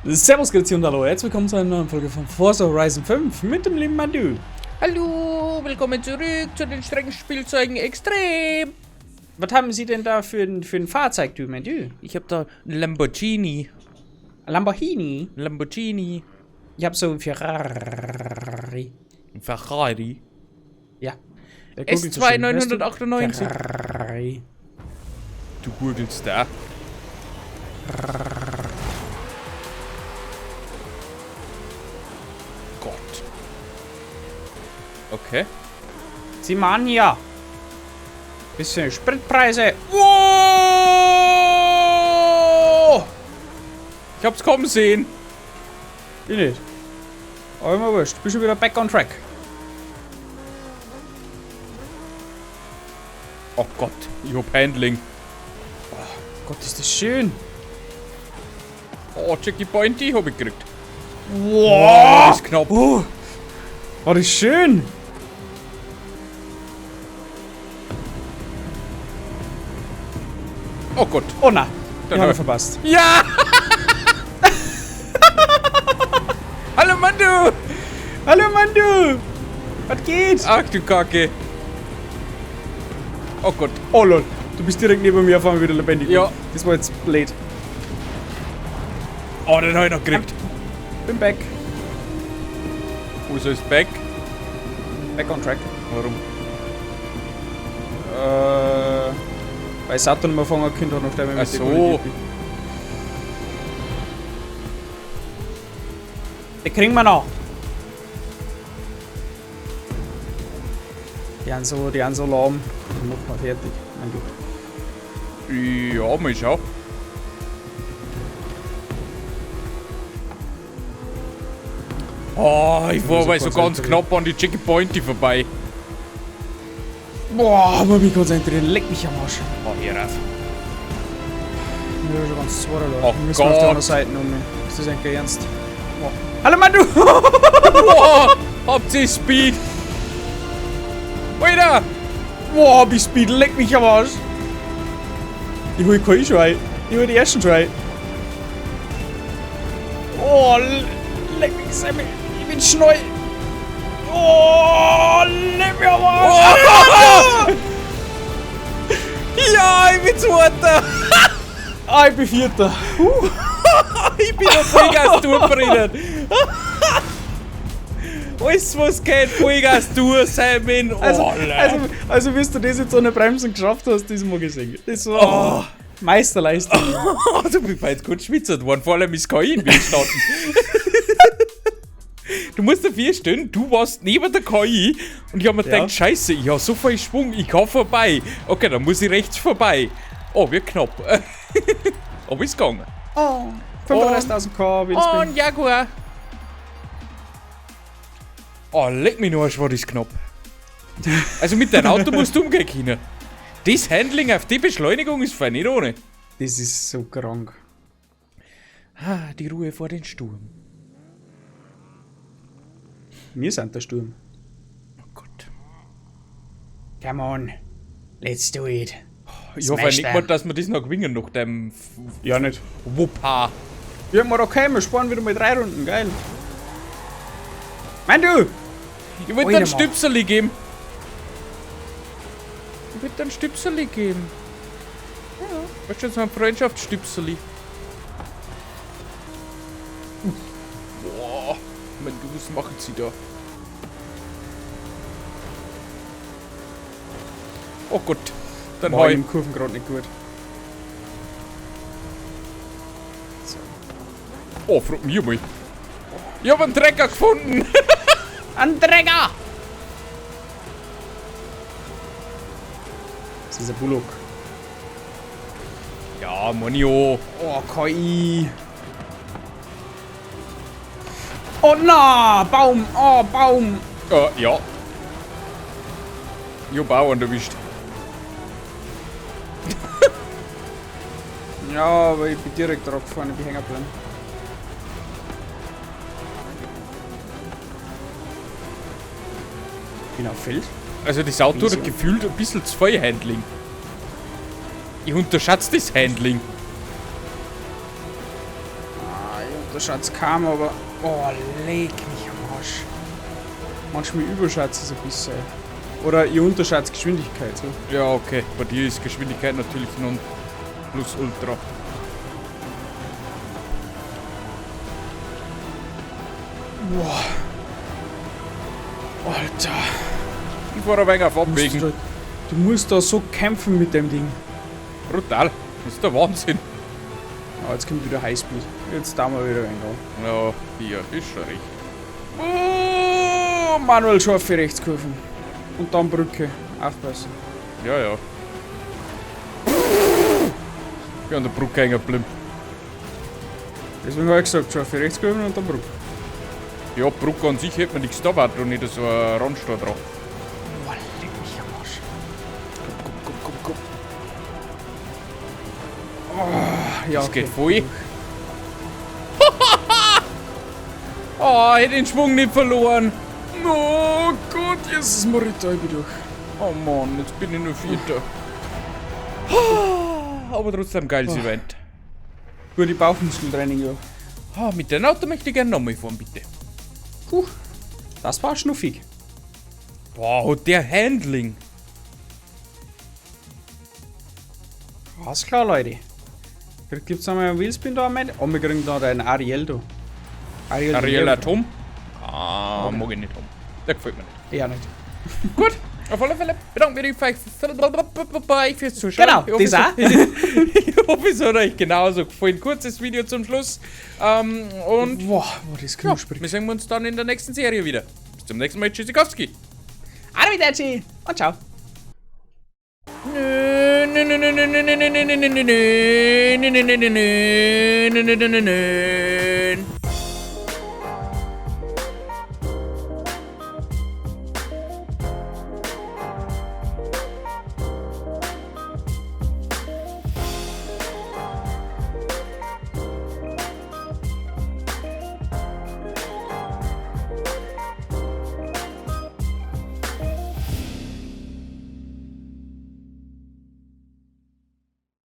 Servus, grüezi und hallo, herzlich willkommen zu einer neuen Folge von Forza Horizon 5 mit dem lieben Manu. Hallo, willkommen zurück zu den strengen Spielzeugen Extrem. Was haben Sie denn da für ein Fahrzeug, du Manu? Ich hab da einen Lamborghini. Lamborghini? Lamborghini. Ich hab so ein Ferrari. Ein Ferrari. Ja. S2 998. Ferrari. Du googelst da. Gott. Okay. Sie machen hier. Bisschen Spritpreise. Wow! Ich hab's kommen sehen. Ich nicht. Aber immer wurscht. Bist schon wieder back on track. Oh Gott, ich hab Handling. Gott, ist das schön. Oh, Jackie Pointy hab ich gekriegt. Wow! Das ist knapp. Oh, das ist schön. Oh Gott. Oh nein, Dann den haben wir hab- verpasst. Ja! Hallo Mandu! Hallo Manu! Was geht? Ach du Kacke. Oh Gott. Oh lol, du bist direkt neben mir, auf einmal wieder lebendig. Ja. Das war jetzt blöd. Oh, den hab ich noch gekriegt. Bin back. Wo ist das Back? Back on track. Warum? Weil Saturn mal fangen können, hat noch der mit Ach so. Den kriegen wir noch. Die haben so lahm. Den machen wir fertig. Mein Gott. Ja, mal schau. Oh, ich war aber so ganz knapp an die Jackie Pointy vorbei. Boah, aber mich konzentrieren. Leck mich am Arsch. Oh, hier raus. Ich bin schon ganz zwar Oh da. Wir müssen auf der Gott. anderen Seite um mich. Ist das eigentlich ernst? Boah. Hallo Manu! Boah, habt ihr Speed? Weiter! Boah, hab ich Speed. Leck mich am Arsch. Ich hol keinen Try. Ich hol die ersten Try. Oh, leck mich Sammy. Ich bin schnell. Oh, leck mich am Arsch. Oh! Ja, ich bin Zweiter! Ah, ich bin Vierter. Ich bin auf Vollgas durchbrennen! Alles was geht, Vollgas durch, Simon! Oh, Also, wie du das jetzt ohne Bremsen geschafft hast, das mal gesehen. Das war Meisterleistung. du bist jetzt kurz schwitzert worden, vor allem ist KI entstanden. Du musst dafür stehen, du warst neben der KI und ich hab mir gedacht, scheiße, ich hab so viel Schwung, ich kann vorbei. Okay, dann muss ich rechts vorbei. Oh, wird knapp. Aber ist gegangen. Oh, 35.000 K, wie Oh, ein Jaguar. Oh, leck mich noch, war das knapp. Also mit deinem Auto musst du umgehen können. Das Handling auf die Beschleunigung ist fein nicht ohne. Das ist so krank. Ah, die Ruhe vor den Sturm. Wir sind der Sturm. Oh Gott. Come on. Let's do it. Ich hoffe nicht mal, dass wir das noch gewinnen nach dem Ja, nicht. Wuppa. Ja, mal okay, wir sparen wieder mal 3 Runden, geil. Mein du! Ich würde Alter, dann Stüpserli geben. Ich würde dann Stüpserli geben. Ja. Weißt du, so ein Freundschaftsstüpserli. Boah. Mein du, was machen sie da? Oh Gott. Dann War hau ich. im Kurven gerade nicht gut. So. Oh, frag mich mal. Ich hab einen Trecker gefunden. Ein Träger! Das ist ein Bullock. Ja, Monio. Oh, KI. Oh na, Baum, oh Baum. Ja. Ich hab auch einen erwischt. Ja, aber ich bin direkt drauf gefahren, ich bin hängen geblieben. Bin auf Feld. Also das Auto Wieso? hat gefühlt ein bisschen zu viel Handling. Ich unterschätze das Handling. Da schaut's kaum, aber... Oh, leg mich am Arsch. Manchmal überschätze ich es ein bisschen. Oder ich unterschätze Geschwindigkeit, so. Ja, okay. Bei dir ist Geschwindigkeit natürlich non plus ultra. Boah. Alter. Ich fahre ein wenig auf Abwägen. Du musst da so kämpfen mit dem Ding. Brutal. Das ist der Wahnsinn. Oh, jetzt kommt wieder Highspeed. Jetzt da mal wieder reingegangen. Ja, hier ist schon recht. Oh, manuell scharfe Rechtskurven. Und dann Brücke. Aufpassen. Ja, ja. Ich bin an der Brücke hängen geblieben. Deswegen habe ich gesagt, scharfe Rechtskurven und dann Brücke. Ja, Brücke an sich hätte man nichts da, war doch nicht so ein Randstadt drauf. Boah, leck mich am Arsch. Komm. Oh, ja, Das okay. geht voll. Oh, ich hätte den Schwung nicht verloren. Oh Gott, Jesus Marita, ich bin durch. Oh Mann, jetzt bin ich nur Vierter. Aber trotzdem geiles Event. Gute Bauchmuskeltraining, ja. Ah, mit dem Auto möchte ich gerne nochmal fahren, bitte. Puh, das war schnuffig. Wow, der Handling. Alles klar, Leute. Gibt es einmal einen Willspin da am Ende? Oh, wir kriegen da einen Ariel da. Ariel Atom? Ah, mag ich nicht haben. Der gefällt mir nicht. Ja, nicht. Gut, auf alle Fälle bedanken wir euch fürs Zuschauen. Genau, das auch. Ich hoffe, es hat euch genauso gefallen. Kurzes Video zum Schluss. Und Boah, das knusprig. wir sehen uns dann in der nächsten Serie wieder. Bis zum nächsten Mal. Tschüssikowski. Arrivederci und ciao. Nö.